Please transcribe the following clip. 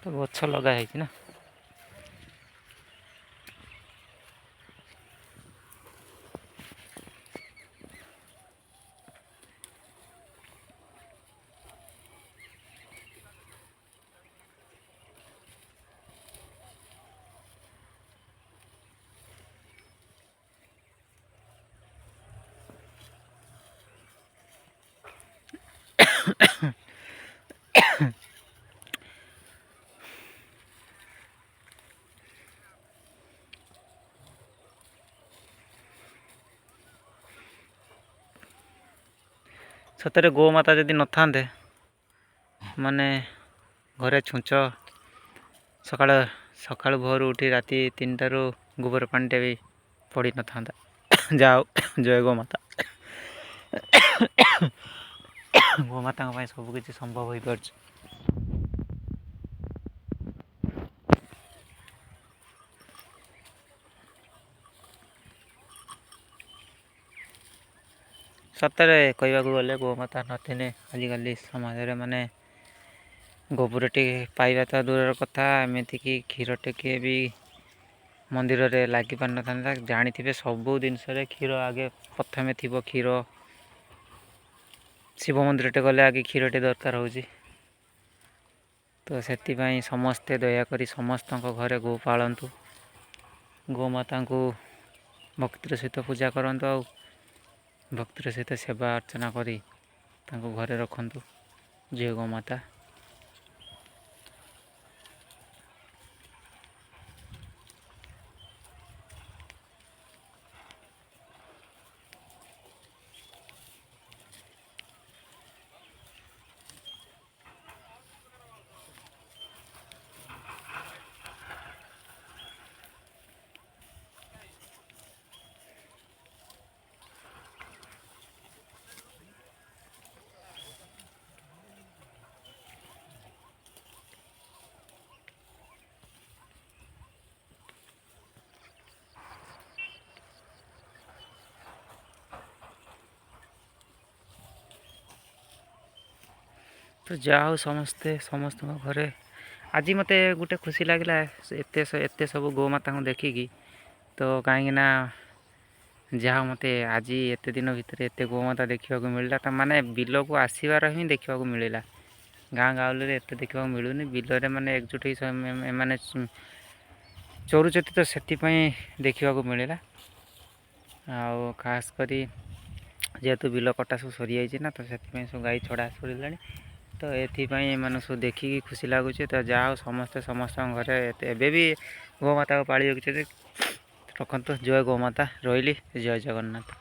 ତ ଗଛ ଲଗା ହେଇଛି ନା। ସତରେ ଗୋମାତା ଯଦି ନଥାନ୍ତେ ମାନେ ଘରେ ଛୁଞ୍ଚ ସକାଳୁ ଭୋରୁ ଉଠି ରାତି 3ଟାରୁ ଗୋବର ପାଣିଟେ ବି ପଡ଼ିନଥାନ୍ତା। ଯାଉ ଜୟ ଗୋମାତା। ଗୋମାତାଙ୍କ ପାଇଁ ସବୁକିଛି ସମ୍ଭବ ହୋଇପାରୁଛି। ସତରେ କହିବାକୁ ଗଲେ ଗୋମାତା ନଥିଲେ ଆଜିକାଲି ସମାଜରେ ମାନେ ଗୋବର ଟିକେ ପାଇବା ତ ଦୂରର କଥା, ଏମିତିକି କ୍ଷୀର ଟିକେ ବି ମନ୍ଦିରରେ ଲାଗିପାରିନଥାନ୍ତା। ଜାଣିଥିବେ ସବୁ ଜିନିଷରେ କ୍ଷୀର ଆଗେ ପ୍ରଥମେ ଥିବ। କ୍ଷୀର ଶିବ ମନ୍ଦିରଟେ ଗଲେ ଆଗେ କ୍ଷୀରଟେ ଦରକାର ହେଉଛି। ତ ସେଥିପାଇଁ ସମସ୍ତେ ଦୟାକରି ସମସ୍ତଙ୍କ ଘରେ ଗୋ ପାଳନ୍ତୁ, ଗୋମାତାଙ୍କୁ ଭକ୍ତିର ସହିତ ପୂଜା କରନ୍ତୁ, ଆଉ ଭକ୍ତିର ସହିତ ସେବା ଅର୍ଚ୍ଚନା କରି ତାଙ୍କୁ ଘରେ ରଖନ୍ତୁ। ଜୟ ଗୋମାତା। ତ ଯାହା ହଉ ସମସ୍ତଙ୍କ ଘରେ ଆଜି ମୋତେ ଗୋଟେ ଖୁସି ଲାଗିଲା ଏତେ ସବୁ ଗୋମାତାଙ୍କୁ ଦେଖିକି। ତ କାହିଁକିନା ଯାହା ମୋତେ ଆଜି ଏତେ ଦିନ ଭିତରେ ଏତେ ଗୋମାତା ଦେଖିବାକୁ ମିଳିଲା। ତା ମାନେ ବିଲକୁ ଆସିବାର ହିଁ ଦେଖିବାକୁ ମିଳିଲା। ଗାଁ ଗାଉଲିରେ ଏତେ ଦେଖିବାକୁ ମିଳୁନି। ବିଲରେ ମାନେ ଏକଜୁଟ ହେଇ ଏମାନେ ଚରୁଛନ୍ତି, ତ ସେଥିପାଇଁ ଦେଖିବାକୁ ମିଳିଲା। ଆଉ ଖାସ୍ କରି ଯେହେତୁ ବିଲ କଟା ସବୁ ସରିଯାଇଛି ନା, ତ ସେଥିପାଇଁ ସବୁ ଗାଈ ଛଡ଼ା ସରିଲାଣି। ତ ଏଥିପାଇଁ ଏମାନଙ୍କୁ ସବୁ ଦେଖିକି ଖୁସି ଲାଗୁଛି। ତ ଯାହା ହଉ ସମସ୍ତଙ୍କ ଘରେ ଏବେ ବି ଗୋମାତାକୁ ପାଳି ରଖିଛନ୍ତି। ରଖନ୍ତୁ। ଜୟ ଗୋମାତା। ରହିଲି। ଜୟ ଜଗନ୍ନାଥ।